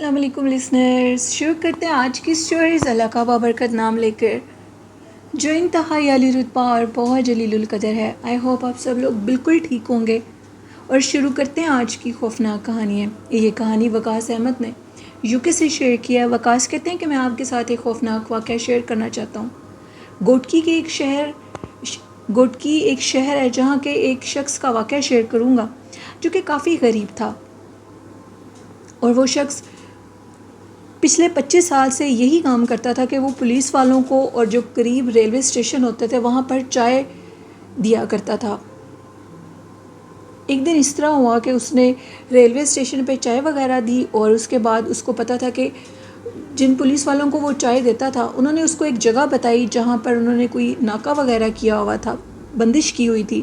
السلام علیکم لسنرز، شروع کرتے ہیں آج کی اسٹوریز اللہ کا بابرکت نام لے کر، جو انتہائی عالی رتبہ اور بہت جلیل القدر ہے۔ آئی ہوپ آپ سب لوگ بالکل ٹھیک ہوں گے، اور شروع کرتے ہیں آج کی خوفناک کہانی ہے۔ یہ کہانی وقاص احمد نے یوکے سے شیئر کیا ہے۔ وقاص کہتے ہیں کہ میں آپ کے ساتھ ایک خوفناک واقعہ شیئر کرنا چاہتا ہوں۔ گوٹکی ایک شہر ہے جہاں کے ایک شخص کا واقعہ شیئر کروں گا جو کہ کافی غریب تھا، اور وہ شخص پچھلے 25 سال سے یہی کام کرتا تھا کہ وہ پولیس والوں کو اور جو قریب ریلوے اسٹیشن ہوتے تھے وہاں پر چائے دیا کرتا تھا۔ ایک دن اس طرح ہوا کہ اس نے ریلوے اسٹیشن پہ چائے وغیرہ دی، اور اس کے بعد اس کو پتہ تھا کہ جن پولیس والوں کو وہ چائے دیتا تھا انہوں نے اس کو ایک جگہ بتائی جہاں پر انہوں نے کوئی ناکہ وغیرہ کیا ہوا تھا، بندش کی ہوئی تھی۔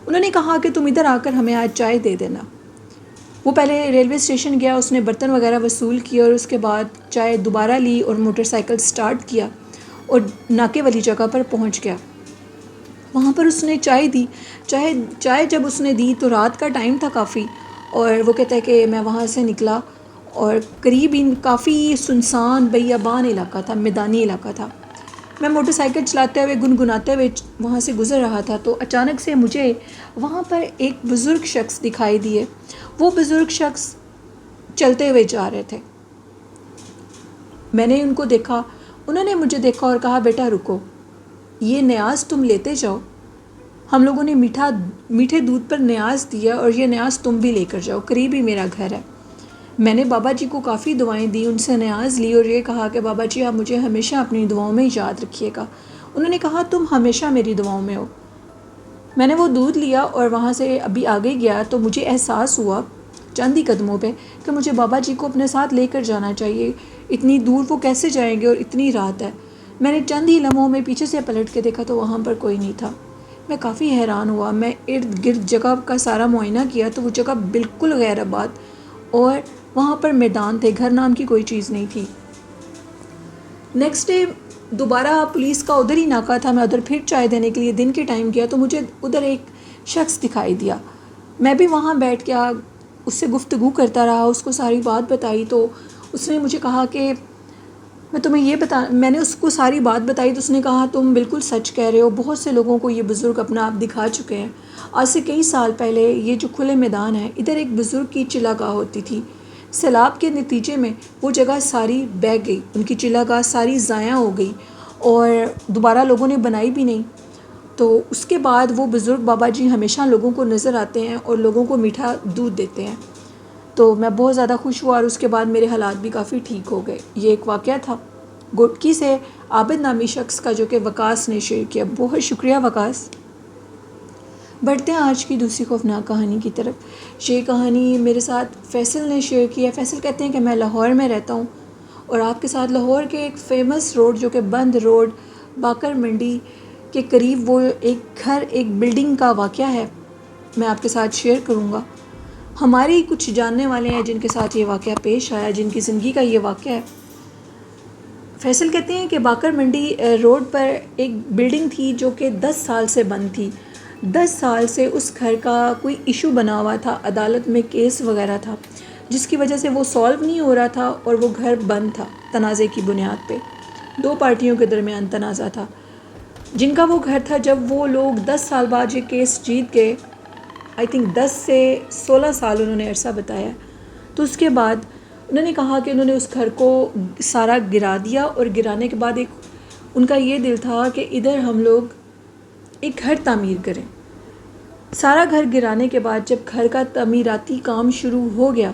انہوں نے کہا کہ تم ادھر آ کر ہمیں آج چائے دے دینا۔ وہ پہلے ریلوے اسٹیشن گیا، اس نے برتن وغیرہ وصول کیا اور اس کے بعد چائے دوبارہ لی اور موٹر سائیکل سٹارٹ کیا اور ناکے والی جگہ پر پہنچ گیا۔ وہاں پر اس نے چائے دی۔ چائے جب اس نے دی تو رات کا ٹائم تھا کافی، اور وہ کہتا ہے کہ میں وہاں سے نکلا اور قریب کافی سنسان بیابان علاقہ تھا، میدانی علاقہ تھا۔ میں موٹر سائیکل چلاتے ہوئے گنگناتے ہوئے وہاں سے گزر رہا تھا تو اچانک سے مجھے وہاں پر ایک بزرگ شخص دکھائی دیے۔ وہ بزرگ شخص چلتے ہوئے جا رہے تھے۔ میں نے ان کو دیکھا، انہوں نے مجھے دیکھا اور کہا بیٹا رکو، یہ نیاز تم لیتے جاؤ، ہم لوگوں نے میٹھے دودھ پر نیاز دیا اور یہ نیاز تم بھی لے کر جاؤ، قریب ہی میرا گھر ہے۔ میں نے بابا جی کو کافی دعائیں دی، ان سے نیاز لی اور یہ کہا کہ بابا جی آپ مجھے ہمیشہ اپنی دعاؤں میں یاد رکھیے گا۔ انہوں نے کہا تم ہمیشہ میری دعاؤں میں ہو۔ میں نے وہ دودھ لیا اور وہاں سے ابھی آگے گیا تو مجھے احساس ہوا چند ہی قدموں پہ کہ مجھے بابا جی کو اپنے ساتھ لے کر جانا چاہیے، اتنی دور وہ کیسے جائیں گے اور اتنی رات ہے۔ میں نے چند ہی لمحوں میں پیچھے سے پلٹ کے دیکھا تو وہاں پر کوئی نہیں تھا۔ میں کافی حیران ہوا، میں ارد گرد جگہ کا سارا معائنہ کیا تو وہ جگہ بالکل غیر آباد، اور وہاں پر میدان تھے، گھر نام کی کوئی چیز نہیں تھی۔ نیکسٹ ڈے دوبارہ پولیس کا ادھر ہی ناکہ تھا، میں ادھر پھر چائے دینے کے لیے دن کے ٹائم گیا تو مجھے ادھر ایک شخص دکھائی دیا۔ میں بھی وہاں بیٹھ گیا، اس سے گفتگو کرتا رہا، اس کو ساری بات بتائی تو اس نے مجھے کہا کہ میں نے اس کو ساری بات بتائی تو اس نے کہا تم بالکل سچ کہہ رہے ہو، بہت سے لوگوں کو یہ بزرگ اپنا آپ دکھا چکے ہیں۔ آج سے کئی سال پہلے یہ جو کھلے میدان ہے ادھر ایک بزرگ کی چلا گاہ ہوتی تھی، سیلاب کے نتیجے میں وہ جگہ ساری بہہ گئی، ان کی چلا گاہ ساری ضائع ہو گئی اور دوبارہ لوگوں نے بنائی بھی نہیں۔ تو اس کے بعد وہ بزرگ بابا جی ہمیشہ لوگوں کو نظر آتے ہیں اور لوگوں کو میٹھا دودھ دیتے ہیں۔ تو میں بہت زیادہ خوش ہوا اور اس کے بعد میرے حالات بھی کافی ٹھیک ہو گئے۔ یہ ایک واقعہ تھا گوٹکی سے عابد نامی شخص کا جو کہ وقاص نے شیئر کیا۔ بہت شکریہ وقاص۔ بڑھتے ہیں آج کی دوسری خوفناک کہانی کی طرف۔ یہ کہانی میرے ساتھ فیصل نے شیئر کی ہے۔ فیصل کہتے ہیں کہ میں لاہور میں رہتا ہوں اور آپ کے ساتھ لاہور کے ایک فیمس روڈ جو کہ بند روڈ باقر منڈی کے قریب وہ ایک گھر، ایک بلڈنگ کا واقعہ ہے، میں آپ کے ساتھ شیئر کروں گا۔ ہماری کچھ جاننے والے ہیں جن کے ساتھ یہ واقعہ پیش آیا، جن کی زندگی کا یہ واقعہ ہے۔ فیصل کہتے ہیں کہ باقر منڈی روڈ پر ایک بلڈنگ تھی جو کہ 10 سال سے بند تھی۔ 10 سال سے اس گھر کا کوئی ایشو بنا ہوا تھا، عدالت میں کیس وغیرہ تھا جس کی وجہ سے وہ سالو نہیں ہو رہا تھا اور وہ گھر بند تھا تنازع کی بنیاد پہ۔ دو پارٹیوں کے درمیان تنازع تھا جن کا وہ گھر تھا۔ جب وہ لوگ 10 سال بعد یہ کیس جیت گئے، آئی تھنک 10 سے 16 سال انہوں نے عرصہ بتایا، تو اس کے بعد انہوں نے کہا کہ انہوں نے اس گھر کو سارا گرا دیا، اور گرانے کے بعد ان کا یہ دل تھا کہ ادھر ہم لوگ ایک گھر تعمیر کریں۔ سارا گھر گرانے کے بعد جب گھر کا تعمیراتی کام شروع ہو گیا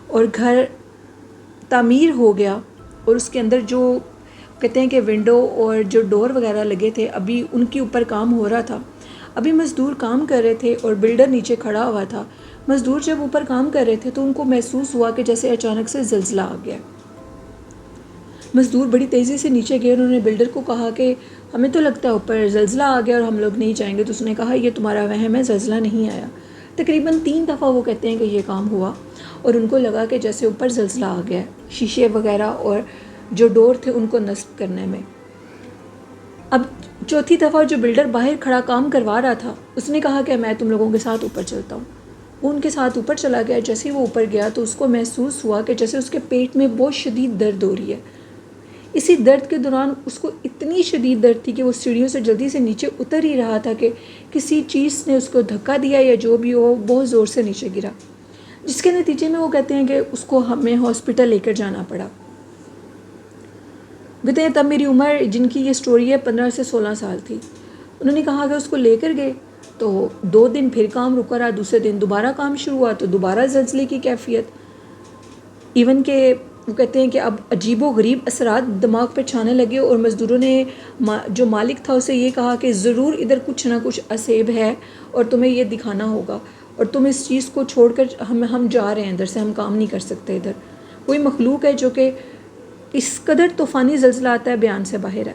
اور گھر تعمیر ہو گیا اور اس کے اندر جو کہتے ہیں کہ ونڈو اور جو ڈور وغیرہ لگے تھے ابھی ان کے اوپر کام ہو رہا تھا، ابھی مزدور کام کر رہے تھے اور بلڈر نیچے کھڑا ہوا تھا۔ مزدور جب اوپر کام کر رہے تھے تو ان کو محسوس ہوا کہ جیسے اچانک سے زلزلہ آ گیا۔ مزدور بڑی تیزی سے نیچے گئے، انہوں نے بلڈر کو کہا کہ ہمیں تو لگتا ہے اوپر زلزلہ آ گیا اور ہم لوگ نہیں جائیں گے، تو اس نے کہا یہ تمہارا وہم ہے، زلزلہ نہیں آیا۔ تقریباً 3 دفعہ وہ کہتے ہیں کہ یہ کام ہوا اور ان کو لگا کہ جیسے اوپر زلزلہ آ گیا، شیشے وغیرہ اور جو ڈور تھے ان کو نصب کرنے میں۔ اب چوتھی دفعہ جو بلڈر باہر کھڑا کام کروا رہا تھا اس نے کہا کہ میں تم لوگوں کے ساتھ اوپر چلتا ہوں۔ وہ ان کے ساتھ اوپر چلا گیا. جیسے ہی وہ اوپر گیا تو اس کو محسوس ہوا کہ جیسے اس کے پیٹ میں بہت شدید درد ہو رہی ہے. اسی درد کے دوران اس کو اتنی شدید درد تھی کہ وہ سیڑھیوں سے جلدی سے نیچے اتر ہی رہا تھا کہ کسی چیز نے اس کو دھکا دیا یا جو بھی ہو, بہت زور سے نیچے گرا, جس کے نتیجے میں وہ کہتے ہیں کہ اس کو ہمیں ہاسپٹل لے کر جانا پڑا. کہتے ہیں تب میری عمر, جن کی یہ سٹوری ہے, 15 سے 16 سال تھی. انہوں نے کہا کہ اس کو لے کر گئے تو 2 دن پھر کام رکا رہا, دوسرے دن دوبارہ کام شروع ہوا تو دوبارہ زلزلے کی کیفیت. ایون کہ وہ کہتے ہیں کہ اب عجیب و غریب اثرات دماغ پہ چھانے لگے اور مزدوروں نے جو مالک تھا اسے یہ کہا کہ ضرور ادھر کچھ نہ کچھ عصیب ہے اور تمہیں یہ دکھانا ہوگا, اور تم اس چیز کو چھوڑ کر ہم جا رہے ہیں ادھر سے, ہم کام نہیں کر سکتے ادھر. کوئی مخلوق ہے جو کہ اس قدر طوفانی زلزلہ آتا ہے, بیان سے باہر ہے.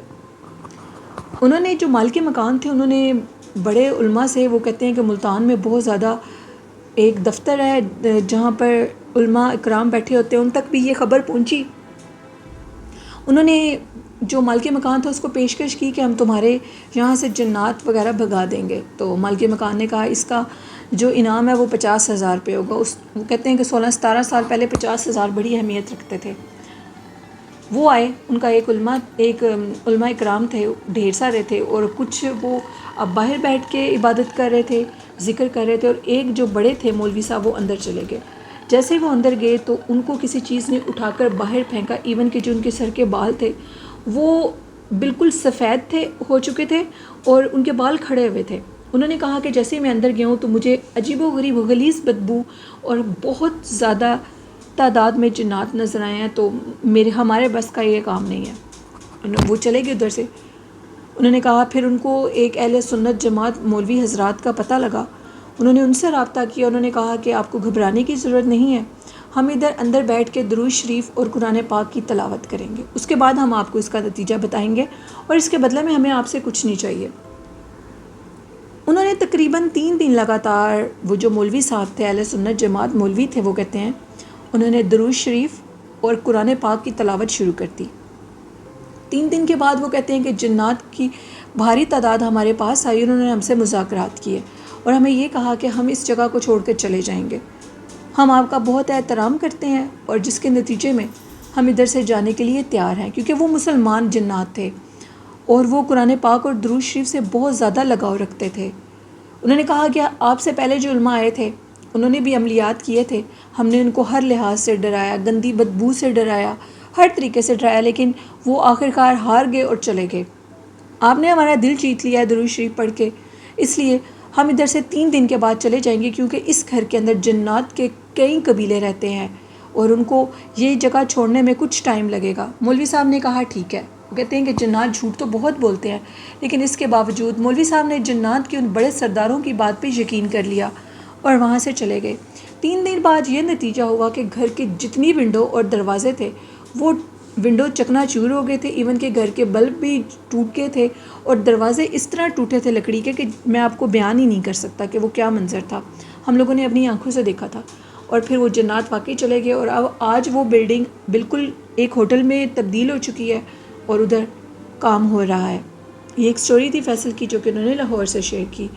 انہوں نے جو مالک مکان تھے, انہوں نے بڑے علماء سے, وہ کہتے ہیں کہ ملتان میں بہت زیادہ ایک دفتر ہے جہاں پر علماء اکرام بیٹھے ہوتے ہیں, ان تک بھی یہ خبر پہنچی. انہوں نے جو مالک مکان تھا اس کو پیشکش کی کہ ہم تمہارے یہاں سے جنات وغیرہ بھگا دیں گے. تو مالک مکان نے کہا اس کا جو انعام ہے وہ 50,000 روپے ہوگا. وہ کہتے ہیں کہ 16-17 سال پہلے 50,000 بڑی اہمیت رکھتے تھے. وہ آئے, ان کا ایک علماء اکرام تھے, ڈھیر سارے تھے, اور کچھ وہ اب باہر بیٹھ کے عبادت کر رہے تھے, ذکر کر رہے تھے, اور ایک جو بڑے تھے مولوی صاحب وہ اندر چلے گئے. جیسے ہی وہ اندر گئے تو ان کو کسی چیز نے اٹھا کر باہر پھینکا. ایون کہ جو ان کے سر کے بال تھے وہ بالکل سفید ہو چکے تھے اور ان کے بال کھڑے ہوئے تھے. انہوں نے کہا کہ جیسے ہی میں اندر گیا ہوں تو مجھے عجیب و غریب غلیظ بدبو اور بہت زیادہ تعداد میں جنات نظر آئے ہیں, تو ہمارے بس کا یہ کام نہیں ہے. وہ چلے گئے ادھر سے. انہوں نے کہا پھر ان کو ایک اہل سنت جماعت مولوی حضرات کا پتہ لگا. انہوں نے ان سے رابطہ کیا. انہوں نے کہا کہ آپ کو گھبرانے کی ضرورت نہیں ہے, ہم ادھر اندر بیٹھ کے درود شریف اور قرآن پاک کی تلاوت کریں گے, اس کے بعد ہم آپ کو اس کا نتیجہ بتائیں گے, اور اس کے بدلے میں ہمیں آپ سے کچھ نہیں چاہیے. انہوں نے تقریباً 3 دن لگاتار, وہ جو مولوی صاحب تھے اہل سنت جماعت مولوی تھے, وہ کہتے ہیں انہوں نے درود شریف اور قرآن پاک کی تلاوت شروع کر دی. 3 دن کے بعد وہ کہتے ہیں کہ جنات کی بھاری تعداد ہمارے پاس آئی. انہوں نے ہم سے مذاکرات کیے اور ہمیں یہ کہا کہ ہم اس جگہ کو چھوڑ کر چلے جائیں گے, ہم آپ کا بہت احترام کرتے ہیں, اور جس کے نتیجے میں ہم ادھر سے جانے کے لیے تیار ہیں. کیونکہ وہ مسلمان جنات تھے اور وہ قرآن پاک اور درود شریف سے بہت زیادہ لگاؤ رکھتے تھے. انہوں نے کہا کہ آپ سے پہلے جو علماء آئے تھے انہوں نے بھی عملیات کیے تھے, ہم نے ان کو ہر لحاظ سے ڈرایا, گندی بدبو سے ڈرایا, ہر طریقے سے ڈرایا, لیکن وہ آخرکار ہار گئے اور چلے گئے. آپ نے ہمارا دل جیت لیا ہے درود شریف پڑھ کے, اس لیے ہم ادھر سے 3 دن کے بعد چلے جائیں گے, کیونکہ اس گھر کے اندر جنات کے کئی قبیلے رہتے ہیں اور ان کو یہ جگہ چھوڑنے میں کچھ ٹائم لگے گا. مولوی صاحب نے کہا ٹھیک ہے. وہ کہتے ہیں کہ جنات جھوٹ تو بہت بولتے ہیں, لیکن اس کے باوجود مولوی صاحب نے جنات کے ان بڑے سرداروں کی بات پہ یقین کر لیا اور وہاں سے چلے گئے. 3 دن بعد یہ نتیجہ ہوا کہ گھر کے جتنی ونڈو اور دروازے تھے وہ ونڈو چکنا چور ہو گئے تھے. ایون کہ گھر کے بلب بھی ٹوٹ گئے تھے اور دروازے اس طرح ٹوٹے تھے لکڑی کے کہ میں آپ کو بیان ہی نہیں کر سکتا کہ وہ کیا منظر تھا. ہم لوگوں نے اپنی آنکھوں سے دیکھا تھا. اور پھر وہ جنات واقعی چلے گئے, اور اب آج وہ بلڈنگ بالکل ایک ہوٹل میں تبدیل ہو چکی ہے اور ادھر کام ہو رہا ہے. یہ ایک سٹوری تھی فیصل کی جو کہ انہوں نے لاہور سے شیئر کی.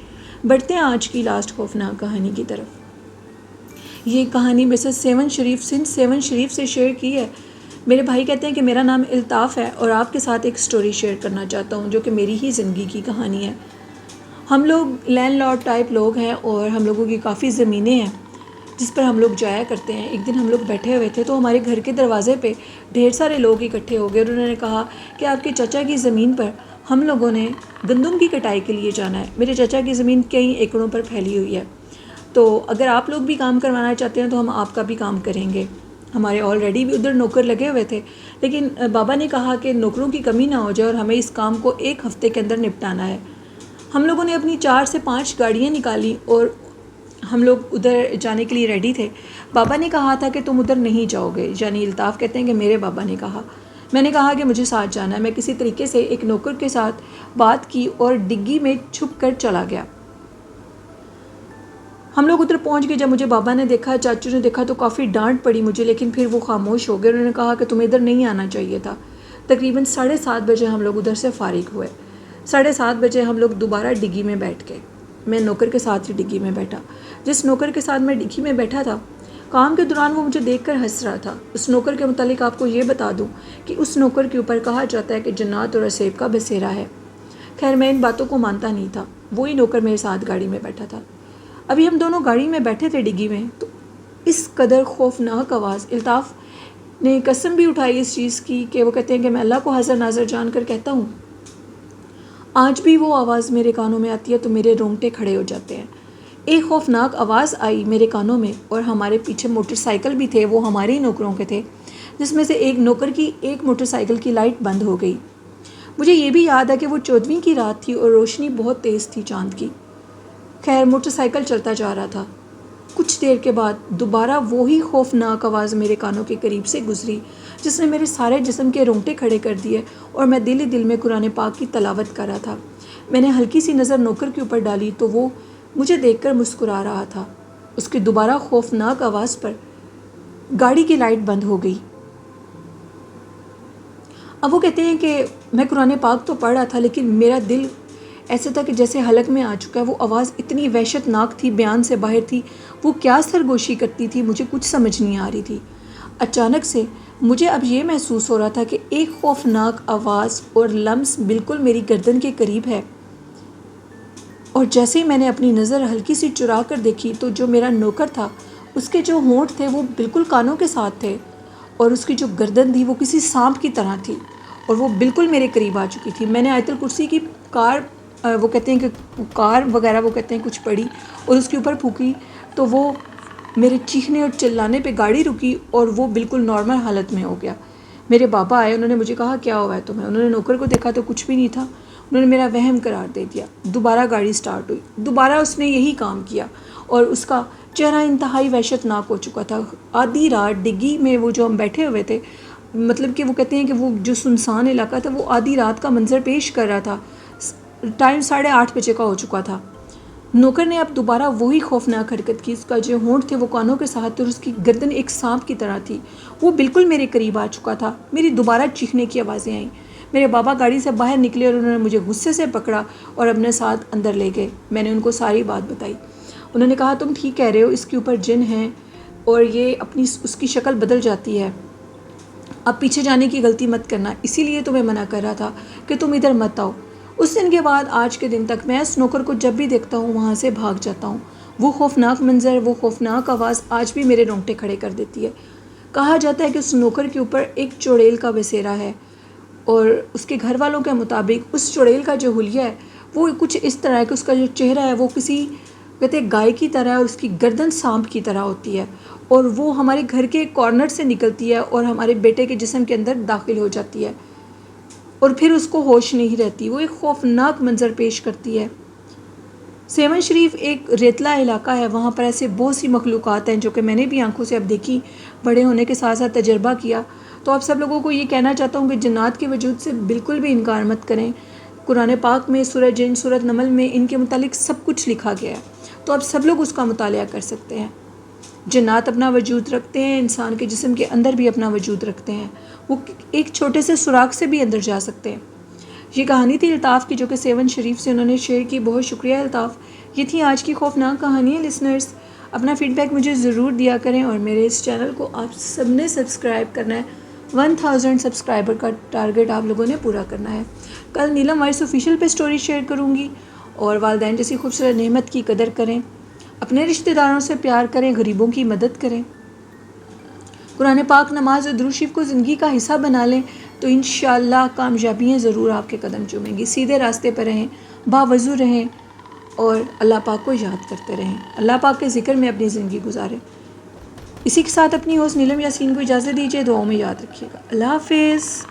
بڑھتے ہیں آج کی لاسٹ خوفناک کہانی کی طرف. یہ کہانی مسز سیون شریف سندھ 7 شریف سے شیئر کی ہے. میرے بھائی کہتے ہیں کہ میرا نام الطاف ہے اور آپ کے ساتھ ایک سٹوری شیئر کرنا چاہتا ہوں جو کہ میری ہی زندگی کی کہانی ہے. ہم لوگ لینڈ لارڈ ٹائپ لوگ ہیں اور ہم لوگوں کی کافی زمینیں ہیں جس پر ہم لوگ جایا کرتے ہیں. ایک دن ہم لوگ بیٹھے ہوئے تھے تو ہمارے گھر کے دروازے پہ ڈھیر سارے لوگ اکٹھے ہو گئے اور انہوں نے کہا کہ آپ کے چچا کی زمین پر ہم لوگوں نے گندم کی کٹائی کے لیے جانا ہے. میرے چچا کی زمین کئی ایکڑوں پر پھیلی ہوئی ہے, تو اگر آپ لوگ بھی کام کروانا چاہتے ہیں تو ہم آپ کا بھی کام کریں گے. ہمارے آلریڈی بھی ادھر نوکر لگے ہوئے تھے, لیکن بابا نے کہا کہ نوکروں کی کمی نہ ہو جائے اور ہمیں اس کام کو 1 ہفتے کے اندر نپٹانا ہے. ہم لوگوں نے اپنی 4 سے 5 گاڑیاں نکالی اور ہم لوگ ادھر جانے کے لیے ریڈی تھے. بابا نے کہا تھا کہ تم ادھر نہیں جاؤ گے, یعنی الطاف کہتے ہیں کہ میرے بابا نے کہا. میں نے کہا کہ مجھے ساتھ جانا ہے. میں کسی طریقے سے ایک نوکر کے ساتھ بات کی اور ڈگی میں چھپ کر چلا گیا. ہم لوگ ادھر پہنچ گئے. جب مجھے بابا نے دیکھا, چاچو نے دیکھا تو کافی ڈانٹ پڑی مجھے, لیکن پھر وہ خاموش ہو گئے. انہوں نے کہا کہ تمہیں ادھر نہیں آنا چاہیے تھا. تقریباً 7:30 بجے ہم لوگ ادھر سے فارغ ہوئے. 7:30 بجے ہم لوگ دوبارہ ڈگی میں بیٹھ گئے. میں نوکر کے ساتھ ہی ڈگی میں بیٹھا۔ جس نوکر کے ساتھ میں ڈگی میں بیٹھا تھا، کام کے دوران وہ مجھے دیکھ کر ہنس رہا تھا۔ اس نوکر کے متعلق آپ کو یہ بتا دوں کہ اس نوکر کے اوپر کہا جاتا ہے کہ جنات اور عصیب کا بسیرا ہے۔ خیر میں ان باتوں کو مانتا نہیں تھا۔ وہی نوکر میرے ساتھ گاڑی میں بیٹھا تھا۔ ابھی ہم دونوں گاڑی میں بیٹھے تھے ڈگی میں، تو اس قدر خوفناک آواز، الطاف نے قسم بھی اٹھائی اس چیز کی کہ وہ کہتے ہیں کہ میں اللہ کو حاضر ناظر جان کر کہتا ہوں، آج بھی وہ آواز میرے کانوں میں آتی ہے تو میرے رونگٹے کھڑے ہو جاتے ہیں۔ ایک خوفناک آواز آئی میرے کانوں میں، اور ہمارے پیچھے موٹر سائیکل بھی تھے، وہ ہمارے ہی نوکروں کے تھے، جس میں سے ایک نوکر کی ایک موٹر سائیکل کی لائٹ بند ہو گئی۔ مجھے یہ بھی یاد ہے کہ وہ 14ویں کی رات تھی اور روشنی بہت تیز تھی چاند کی۔ خیر موٹر سائیکل چلتا جا رہا تھا۔ کچھ دیر کے بعد دوبارہ وہی خوفناک آواز میرے کانوں کے قریب سے گزری، جس نے میرے سارے جسم کے رونگٹے کھڑے کر دیے، اور میں دل ہی دل میں قرآن پاک کی تلاوت کر رہا تھا۔ میں نے ہلکی سی نظر نوکر کے اوپر ڈالی تو وہ مجھے دیکھ کر مسکرا رہا تھا۔ اس کی دوبارہ خوفناک آواز پر گاڑی کی لائٹ بند ہو گئی۔ اب وہ کہتے ہیں کہ میں قرآن پاک تو پڑھ رہا تھا، لیکن میرا دل ایسا تھا کہ جیسے حلق میں آ چکا ہے۔ وہ آواز اتنی وحشت ناک تھی، بیان سے باہر تھی۔ وہ کیا سرگوشی کرتی تھی مجھے کچھ سمجھ نہیں آ رہی تھی۔ اچانک سے مجھے اب یہ محسوس ہو رہا تھا کہ ایک خوفناک آواز اور لمس بالکل میری گردن کے قریب ہے، اور جیسے ہی میں نے اپنی نظر ہلکی سی چرا کر دیکھی تو جو میرا نوکر تھا، اس کے جو ہونٹ تھے وہ بالکل کانوں کے ساتھ تھے، اور اس کی جو گردن تھی وہ کسی سانپ کی طرح تھی، اور وہ بالکل میرے قریب آ چکی تھی۔ میں نے آیت الکرسی کی وہ کہتے ہیں کہ کار وغیرہ وہ کہتے ہیں کچھ پڑھی، اور اس کے اوپر پھونکی تو وہ میرے چیخنے اور چلانے پہ گاڑی رکی، اور وہ بالکل نارمل حالت میں ہو گیا۔ میرے بابا آئے، انہوں نے مجھے کہا کیا ہوا ہے تمہیں؟ انہوں نے نوکر کو دیکھا تو کچھ بھی نہیں تھا۔ انہوں نے میرا وہم قرار دے دیا۔ دوبارہ گاڑی سٹارٹ ہوئی، دوبارہ اس نے یہی کام کیا، اور اس کا چہرہ انتہائی وحشت ناک ہو چکا تھا۔ آدھی رات ڈگی میں وہ جو ہم بیٹھے ہوئے تھے، مطلب کہ وہ کہتے ہیں کہ وہ جو سنسان علاقہ تھا وہ آدھی رات کا منظر پیش کر رہا تھا۔ ٹائم 8:30 بجے کا ہو چکا تھا۔ نوکر نے اب دوبارہ وہی خوفناک حرکت کی۔ اس کا جو ہونٹ تھے وہ کانوں کے ساتھ، اور اس کی گردن ایک سانپ کی طرح تھی۔ وہ بالکل میرے قریب آ چکا تھا۔ میری دوبارہ چیخنے کی آوازیں آئیں۔ میرے بابا گاڑی سے باہر نکلے اور انہوں نے مجھے غصے سے پکڑا اور اپنے ساتھ اندر لے گئے۔ میں نے ان کو ساری بات بتائی۔ انہوں نے کہا تم ٹھیک کہہ رہے ہو، اس کے اوپر جن ہیں اور یہ اس کی شکل بدل جاتی ہے۔ اب پیچھے جانے کی غلطی مت کرنا، اسی لیے تمہیں منع کر رہا تھا کہ تم ادھر مت آؤ۔ اس دن کے بعد آج کے دن تک میں اس نوکر کو جب بھی دیکھتا ہوں وہاں سے بھاگ جاتا ہوں۔ وہ خوفناک منظر، وہ خوفناک آواز آج بھی میرے رونگٹے کھڑے کر دیتی ہے۔ کہا جاتا ہے کہ اس نوکر کے اوپر ایک چڑیل کا بسیرا ہے، اور اس کے گھر والوں کے مطابق اس چڑیل کا جو حلیہ ہے وہ کچھ اس طرح ہے کہ اس کا جو چہرہ ہے وہ کسی کہتے ہیں گائے کی طرح ہے، اور اس کی گردن سانپ کی طرح ہوتی ہے، اور وہ ہمارے گھر کے کارنر سے نکلتی ہے اور ہمارے بیٹے کے جسم کے اندر داخل ہو جاتی ہے، اور پھر اس کو ہوش نہیں رہتی۔ وہ ایک خوفناک منظر پیش کرتی ہے۔ سیون شریف ایک ریتلا علاقہ ہے، وہاں پر ایسے بہت سی مخلوقات ہیں جو کہ میں نے بھی آنکھوں سے اب دیکھی، بڑے ہونے کے ساتھ ساتھ تجربہ کیا۔ تو آپ سب لوگوں کو یہ کہنا چاہتا ہوں کہ جنات کے وجود سے بالکل بھی انکار مت کریں۔ قرآن پاک میں سورہ جن، سورہ نمل میں ان کے متعلق سب کچھ لکھا گیا ہے، تو آپ سب لوگ اس کا مطالعہ کر سکتے ہیں۔ جنات اپنا وجود رکھتے ہیں، انسان کے جسم کے اندر بھی اپنا وجود رکھتے ہیں، وہ ایک چھوٹے سے سوراخ سے بھی اندر جا سکتے ہیں۔ یہ کہانی تھی الطاف کی جو کہ سیون شریف سے انہوں نے شیئر کی۔ بہت شکریہ الطاف۔ یہ تھی آج کی خوفناک کہانی ہے۔ لسنرز اپنا فیڈ بیک مجھے ضرور دیا کریں، اور میرے اس چینل کو آپ سب نے سبسکرائب کرنا ہے۔ 1000 سبسکرائبر کا ٹارگٹ آپ لوگوں نے پورا کرنا ہے۔ کل نیلم وائس آفیشیل پہ سٹوری شیئر کروں گی، اور والدین جیسی خوبصورت نعمت کی قدر کریں، اپنے رشتہ داروں سے پیار کریں، غریبوں کی مدد کریں، قرآن پاک، نماز اور درود شریف کو زندگی کا حصہ بنا لیں، تو انشاءاللہ کامیابیاں ضرور آپ کے قدم چومیں گی۔ سیدھے راستے پر رہیں، باوضو رہیں، اور اللہ پاک کو یاد کرتے رہیں، اللہ پاک کے ذکر میں اپنی زندگی گزاریں۔ اسی کے ساتھ اپنی ہوسٹ نیلم یاسین کو اجازت دیجیے، دعاؤں میں یاد رکھیے گا۔ اللہ حافظ۔